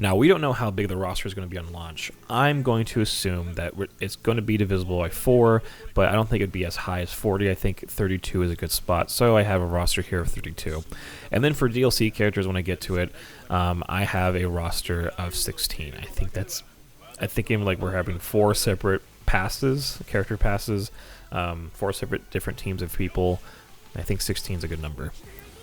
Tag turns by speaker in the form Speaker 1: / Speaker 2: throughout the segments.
Speaker 1: Now, we don't know how big the roster is going to be on launch. I'm going to assume that it's going to be divisible by 4, but I don't think it'd be as high as 40. I think 32 is a good spot, so I have a roster here of 32. And then for DLC characters, when I get to it, I have a roster of 16. I think like we're having 4 separate character passes, 4 separate different teams of people. I think 16 is a good number.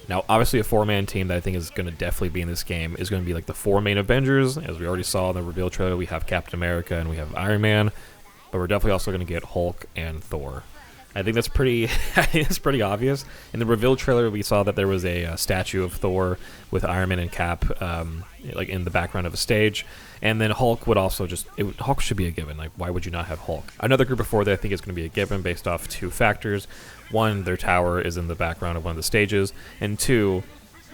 Speaker 1: Now, obviously, a 4-man team that I think is going to definitely be in this game is going to be like the 4 main Avengers. As we already saw in the reveal trailer, we have Captain America and we have Iron Man, but we're definitely also going to get Hulk and Thor. I think that's pretty. I think that's pretty obvious. In the reveal trailer, we saw that there was a statue of Thor with Iron Man and Cap, like in the background of a stage, and then Hulk would also Hulk should be a given. Like, why would you not have Hulk? Another group of 4 that I think is going to be a given based off 2 factors. 1, their tower is in the background of one of the stages, and 2,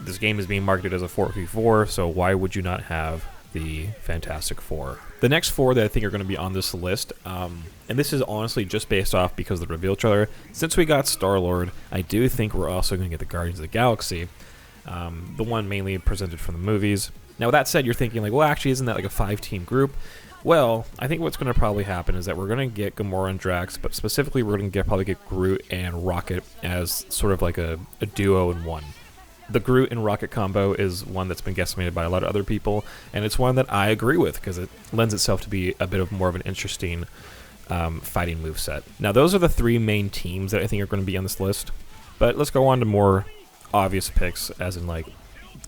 Speaker 1: this game is being marketed as a 4v4, so why would you not have the Fantastic Four? The next 4 that I think are going to be on this list, and this is honestly just based off because of the reveal trailer. Since we got Star-Lord, I do think we're also going to get the Guardians of the Galaxy, the one mainly presented from the movies. Now, with that said, you're thinking like, well, actually, isn't that like a 5-team group? Well, I think what's going to probably happen is that we're going to get Gamora and Drax, but specifically we're going to probably get Groot and Rocket as sort of like a duo in one. The Groot and Rocket combo is one that's been guesstimated by a lot of other people, and it's one that I agree with because it lends itself to be a bit of more of an interesting fighting moveset. Now, those are the 3 main teams that I think are going to be on this list, but let's go on to more obvious picks, as in like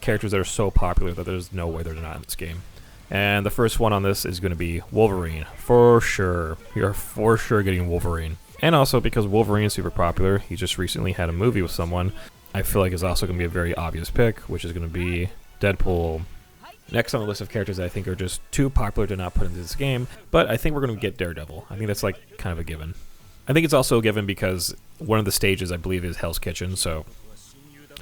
Speaker 1: characters that are so popular that there's no way they're not in this game. And the first one on this is going to be Wolverine, for sure. We are for sure getting Wolverine. And also because Wolverine is super popular, he just recently had a movie with someone, I feel like is also going to be a very obvious pick, which is going to be Deadpool. Next on the list of characters that I think are just too popular to not put into this game, but I think we're going to get Daredevil. I think that's like kind of a given. I think it's also a given because one of the stages, I believe, is Hell's Kitchen, so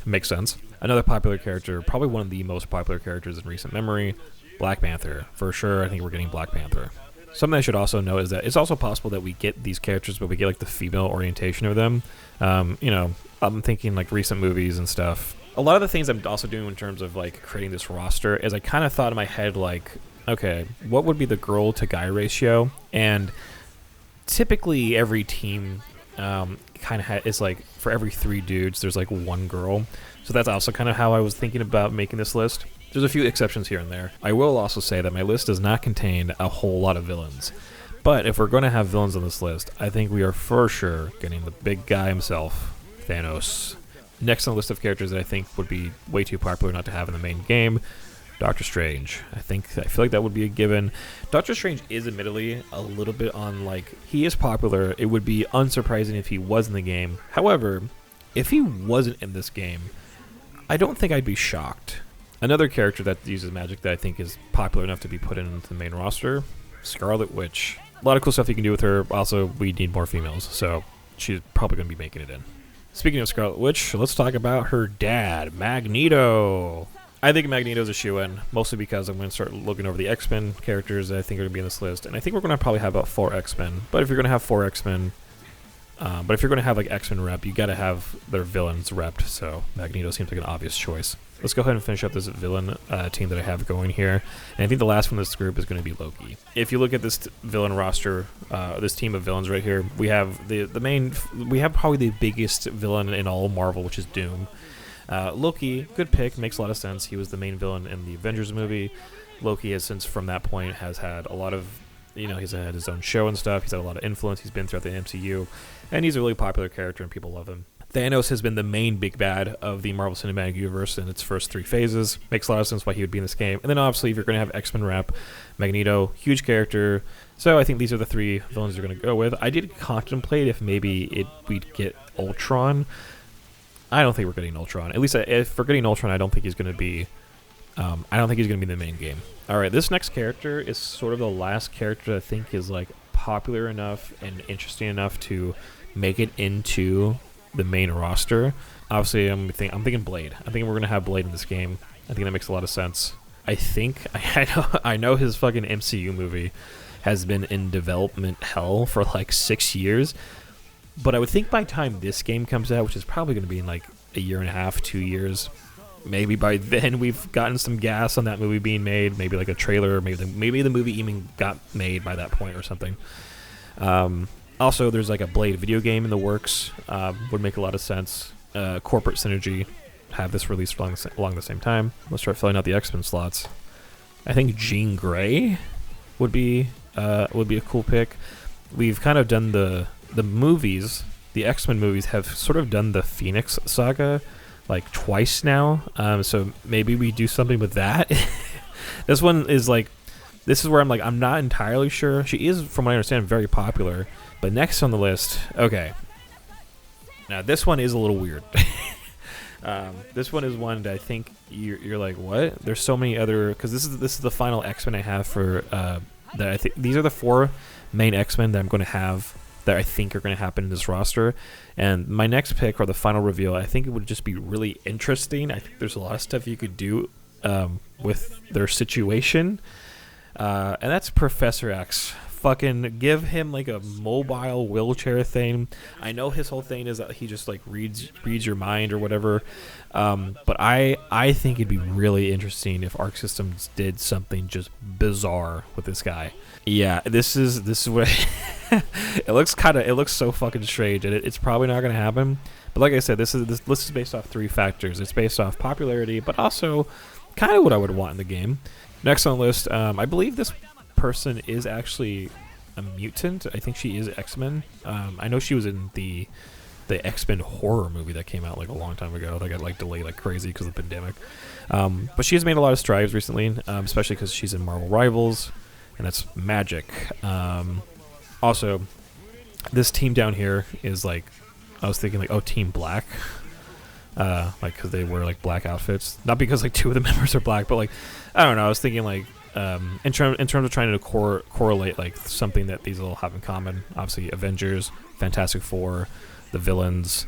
Speaker 1: makes sense. Another popular character, probably one of the most popular characters in recent memory, Black Panther. For sure, I think we're getting Black Panther. Something I should also note is that it's also possible that we get these characters, but we get like the female orientation of them. I'm thinking like recent movies and stuff. A lot of the things I'm also doing in terms of like creating this roster is I kind of thought in my head like, okay, what would be the girl to guy ratio? And typically every team kind of is like for every 3 dudes, there's like 1 girl. So that's also kind of how I was thinking about making this list. There's a few exceptions here and there. I will also say that my list does not contain a whole lot of villains. But if we're going to have villains on this list, I think we are for sure getting the big guy himself, Thanos. Next on the list of characters that I think would be way too popular not to have in the main game, Doctor Strange. I feel like that would be a given. Doctor Strange is admittedly a little bit on like, he is popular. It would be unsurprising if he was in the game. However, if he wasn't in this game, I don't think I'd be shocked. Another character that uses magic that I think is popular enough to be put into the main roster, Scarlet Witch. A lot of cool stuff you can do with her. Also, we need more females, so she's probably going to be making it in. Speaking of Scarlet Witch, let's talk about her dad, Magneto. I think Magneto's a shoo-in, mostly because I'm going to start looking over the X-Men characters that I think are going to be in this list, and I think we're going to probably have about 4 X-Men. But if you're going to have 4 X-Men, but if you're going to have like X-Men rep, you got to have their villains repped, so Magneto seems like an obvious choice. Let's go ahead and finish up this villain team that I have going here. And I think the last one in this group is going to be Loki. If you look at this villain roster, this team of villains right here, we have we have probably the biggest villain in all of Marvel, which is Doom. Loki, good pick, makes a lot of sense. He was the main villain in the Avengers movie. Loki has since from that point has had a lot of, he's had his own show and stuff. He's had a lot of influence. He's been throughout the MCU, and he's a really popular character and people love him. Thanos has been the main big bad of the Marvel Cinematic Universe in its first 3 phases. Makes a lot of sense why he would be in this game. And then obviously if you're going to have X-Men rep, Magneto, huge character. So I think these are the 3 villains you're going to go with. I did contemplate if maybe we'd get Ultron. I don't think we're getting Ultron. At least if we're getting Ultron, I don't think he's going to be in the main game. All right, this next character is sort of the last character I think is like popular enough and interesting enough to make it into the main roster. Obviously, I'm thinking Blade. I think we're gonna have Blade in this game. I think that makes a lot of sense. I know his fucking MCU movie has been in development hell for like 6 years, but I would think by the time this game comes out, which is probably gonna be in like a year and a half, 2 years, maybe by then we've gotten some gas on that movie being made. Maybe like a trailer. Maybe the movie even got made by that point or something. Also, there's like a Blade video game in the works. Would make a lot of sense. Corporate synergy. Have this released along the same time. Let's start filling out the X-Men slots. I think Jean Grey would be a cool pick. We've kind of done the movies. The X-Men movies have sort of done the Phoenix saga like twice now. So maybe we do something with that. This one is like, this is where I'm like, I'm not entirely sure. She is, from what I understand, very popular. But next on the list, okay. Now this one is a little weird. This one is one that I think you're like, what? There's so many other, because this is the final X-Men I have for that I think these are the 4 main X-Men that I'm going to have that I think are going to happen in this roster. And my next pick, or the final reveal, I think it would just be really interesting. I think there's a lot of stuff you could do with their situation, and that's Professor X. Fucking give him like a mobile wheelchair thing. I know his whole thing is that he just like reads your mind or whatever, but I think it'd be really interesting if Arc Systems did something just bizarre with this guy. Yeah, this is what it looks so fucking strange, and it's probably not gonna happen. But like I said, this list is based off 3 factors. It's based off popularity, but also kind of what I would want in the game. Next on the list, I believe this person is actually a mutant. I think she is X-Men. I know she was in the X-Men horror movie that came out like a long time ago that got like delayed like crazy because of the pandemic. But she has made a lot of strides recently, especially because she's in Marvel Rivals, and that's magic. Also, this team down here is like, I was thinking like, oh, Team Black. Like because they wear like black outfits. Not because like 2 of the members are black, but like, I don't know. I was thinking like, in terms of trying to correlate like something that these all have in common. Obviously, Avengers, Fantastic Four, the villains,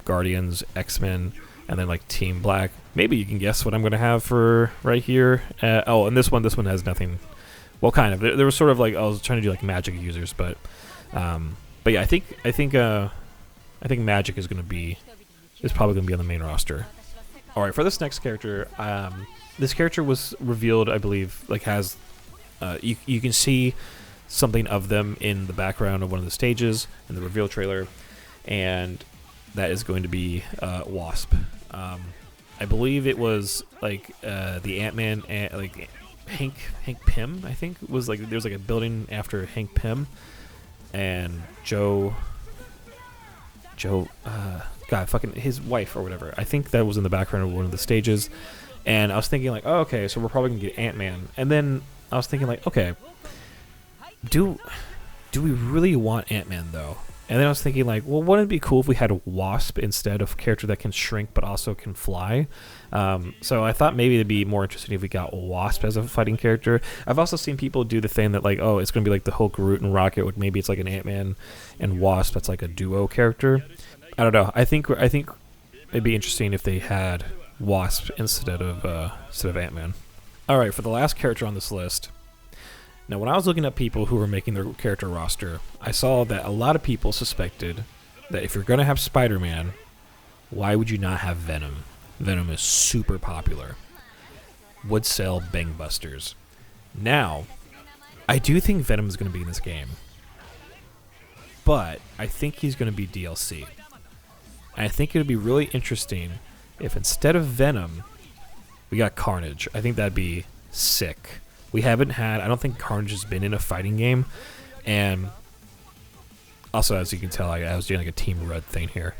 Speaker 1: Guardians, X-Men, and then like Team Black. Maybe you can guess what I'm going to have for right here. And this one has nothing. Well, kind of. There was sort of like, I was trying to do like magic users, but yeah, I think magic is probably going to be on the main roster. All right, for this next character, this character was revealed, I believe, like has, you can see something of them in the background of one of the stages in the reveal trailer, and that is going to be Wasp. I believe it was like the Ant-Man, like Hank Pym, I think was like, there's like a building after Hank Pym, and Joe, God, fucking his wife or whatever. I think that was in the background of one of the stages. And I was thinking like, oh, okay, so we're probably going to get Ant-Man. And then I was thinking like, okay, do we really want Ant-Man though? And then I was thinking like, well, wouldn't it be cool if we had a Wasp instead of a character that can shrink but also can fly? So I thought maybe it'd be more interesting if we got Wasp as a fighting character. I've also seen people do the thing that like, oh, it's going to be like the Hulk, Groot, and Rocket. Maybe it's like an Ant-Man and Wasp that's like a duo character. I don't know. I think it'd be interesting if they had Wasp instead of Ant-Man. All right, for the last character on this list. Now, when I was looking at people who were making their character roster, I saw that a lot of people suspected that if you're going to have Spider-Man, why would you not have Venom? Venom is super popular. Would sell bangbusters. Now, I do think Venom is going to be in this game, but I think he's going to be DLC. And I think it would be really interesting if instead of Venom, we got Carnage. I think that'd be sick. I don't think Carnage has been in a fighting game. And also, as you can tell, I was doing like a Team Red thing here.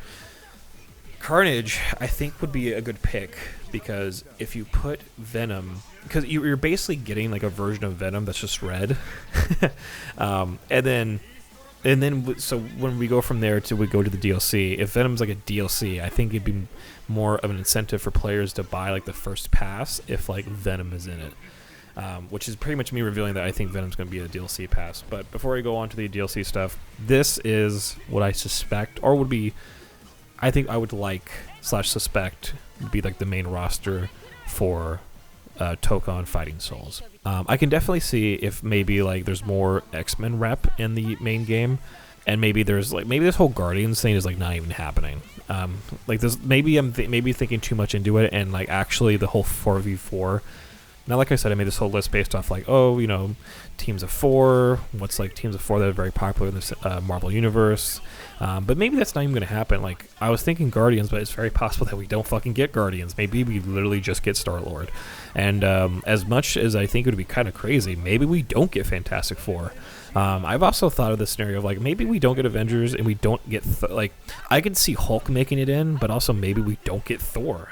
Speaker 1: Carnage, I think, would be a good pick because if you put Venom, because you're basically getting like a version of Venom that's just red. And then, so when we go from there we go to the DLC, if Venom's like a DLC, I think it'd be more of an incentive for players to buy like the first pass if like Venom is in it. Which is pretty much me revealing that I think Venom's going to be a DLC pass. But before I go on to the DLC stuff, this is what I suspect, or would be, I think I would like/suspect would be like the main roster for Tokon Fighting Souls. I can definitely see if maybe like there's more X-Men rep in the main game, and maybe there's like maybe this whole Guardians thing is like not even happening. Like this, maybe I'm maybe thinking too much into it, and like actually the whole 4v4. Now, like I said, I made this whole list based off like, oh, you know, teams of 4. What's like teams of 4 that are very popular in this Marvel universe? But maybe that's not even going to happen. Like I was thinking Guardians, but it's very possible that we don't fucking get Guardians. Maybe we literally just get Star-Lord. And as much as I think it would be kind of crazy, maybe we don't get Fantastic Four. I've also thought of the scenario of like maybe we don't get Avengers and we don't get like I could see Hulk making it in, but also maybe we don't get Thor.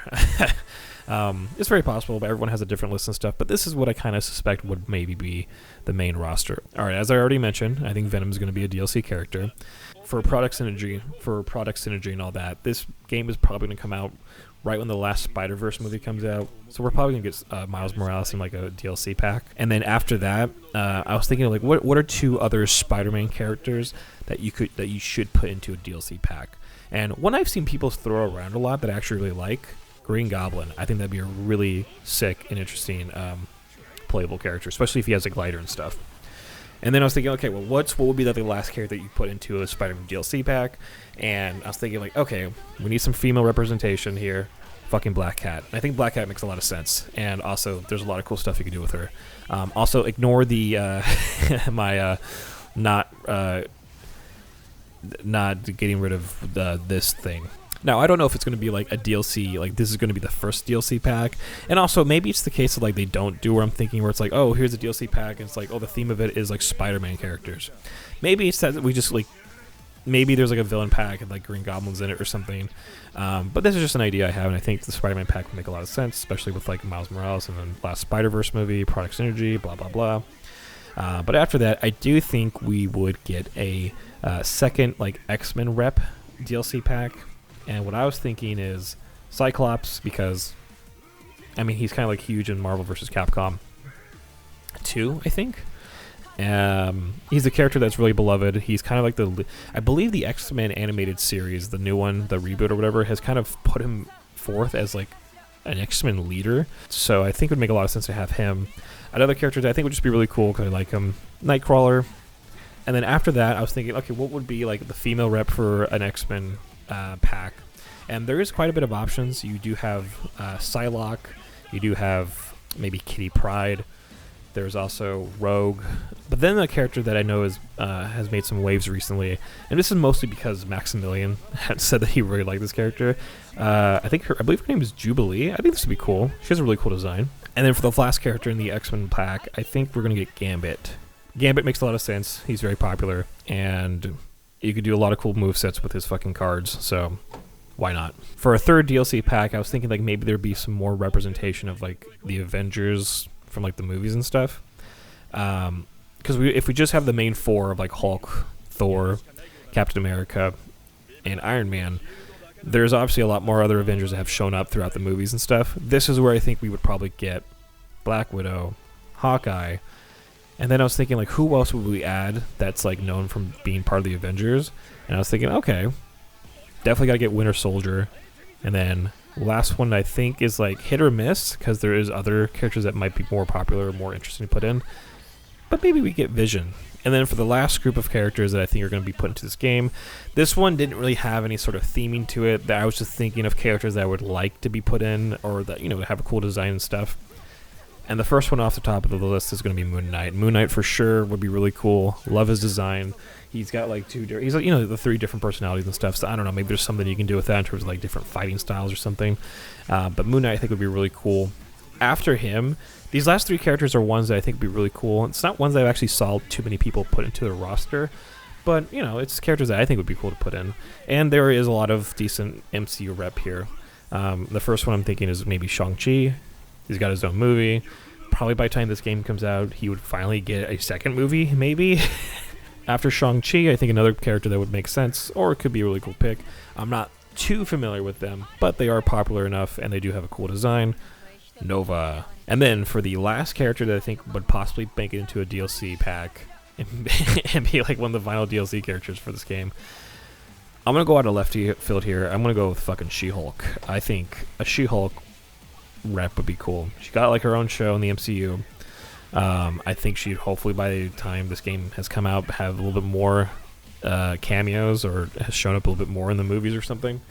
Speaker 1: It's very possible, but everyone has a different list and stuff. But this is what I kind of suspect would maybe be the main roster. All right, as I already mentioned, I think Venom is going to be a DLC character for product synergy and all that. This game is probably going to come out right when the last Spider-Verse movie comes out. So we're probably going to get Miles Morales in like a DLC pack. And then after that, I was thinking of like what are 2 other Spider-Man characters that you should put into a DLC pack. And one I've seen people throw around a lot that I actually really like, Green Goblin. I think that'd be a really sick and interesting playable character, especially if he has a glider and stuff. And then I was thinking, okay, well, what would be like the last character that you put into a Spider-Man DLC pack? And I was thinking, like, okay, we need some female representation here. Fucking Black Cat. I think Black Cat makes a lot of sense. And also, there's a lot of cool stuff you can do with her. Also, ignore the not getting rid of this thing. Now, I don't know if it's going to be like a DLC, like this is going to be the first DLC pack. And also, maybe it's the case of like they don't do where I'm thinking where it's like, oh, here's a DLC pack. And it's like, oh, the theme of it is like Spider-Man characters. Maybe it's that we just like, maybe there's like a villain pack and like Green Goblin's in it or something. But this is just an idea I have. And I think the Spider-Man pack would make a lot of sense, especially with like Miles Morales and then last Spider-Verse movie, product synergy, blah, blah, blah. But after that, I do think we would get a second like X-Men rep DLC pack. And what I was thinking is Cyclops, because, I mean, he's kind of like huge in Marvel vs. Capcom 2, I think. He's a character that's really beloved. He's kind of like I believe the X-Men animated series, the new one, the reboot or whatever, has kind of put him forth as like an X-Men leader. So I think it would make a lot of sense to have him. Another character that I think would just be really cool because I like him, Nightcrawler. And then after that, I was thinking, okay, what would be like the female rep for an X-Men pack? And there is quite a bit of options. You do have Psylocke, you do have maybe Kitty Pryde, there's also Rogue, but then a character that I know is has made some waves recently, and this is mostly because Maximilian had said that he really liked this character. I believe her name is Jubilee. I think this would be cool. She has a really cool design. And then for the last character in the X-Men pack, I think we're gonna get Gambit. Gambit makes a lot of sense. He's very popular, and you could do a lot of cool movesets with his fucking cards, so why not? For a third DLC pack, I was thinking like maybe there'd be some more representation of like the Avengers from like the movies and stuff. Because if we just have the main 4 of like Hulk, Thor, Captain America, and Iron Man, there's obviously a lot more other Avengers that have shown up throughout the movies and stuff. This is where I think we would probably get Black Widow, Hawkeye, and then I was thinking like who else would we add that's like known from being part of the Avengers? And I was thinking, okay, definitely gotta get Winter Soldier. And then last one I think is like hit or miss because there is other characters that might be more popular or more interesting to put in. But maybe we get Vision. And then for the last group of characters that I think are going to be put into this game, this one didn't really have any sort of theming to it. That I was just thinking of characters that I would like to be put in or that, you know, have a cool design and stuff. And the first one off the top of the list is going to be Moon Knight. Moon Knight for sure would be really cool. Love his design. He's got like he's like, you know, the 3 different personalities and stuff. So I don't know, maybe there's something you can do with that in terms of like different fighting styles or something. But Moon Knight I think would be really cool. After him, these last 3 characters are ones that I think would be really cool. It's not ones that I've actually saw too many people put into their roster, but you know, it's characters that I think would be cool to put in. And there is a lot of decent MCU rep here. The first one I'm thinking is maybe Shang-Chi. He's got his own movie. Probably by the time this game comes out, he would finally get a second movie, maybe. After Shang-Chi, I think another character that would make sense, or it could be a really cool pick. I'm not too familiar with them, but they are popular enough, and they do have a cool design. Nova. And then for the last character that I think would possibly make it into a DLC pack and be like one of the final DLC characters for this game, I'm going to go out of left field here. I'm going to go with fucking She-Hulk. I think a She-Hulk rep would be cool. She got like her own show in the MCU. I think she'd hopefully by the time this game has come out have a little bit more cameos or has shown up a little bit more in the movies or something.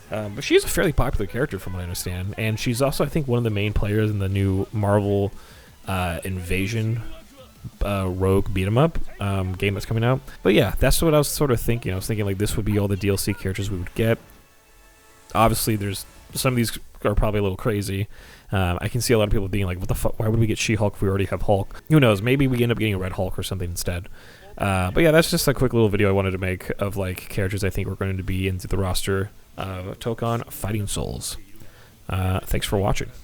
Speaker 1: But she's a fairly popular character from what I understand, and she's also, I think, one of the main players in the new Marvel Invasion Rogue beat 'em up game that's coming out. But yeah, that's what I was sort of thinking. I was thinking like this would be all the DLC characters we would get. Obviously, there's some of these are probably a little crazy. I can see a lot of people being like, "What the fuck? Why would we get She-Hulk if we already have Hulk?" Who knows? Maybe we end up getting a Red Hulk or something instead. But yeah, that's just a quick little video I wanted to make of like characters I think we're going to be into the roster of Tokon Fighting Souls. Thanks for watching.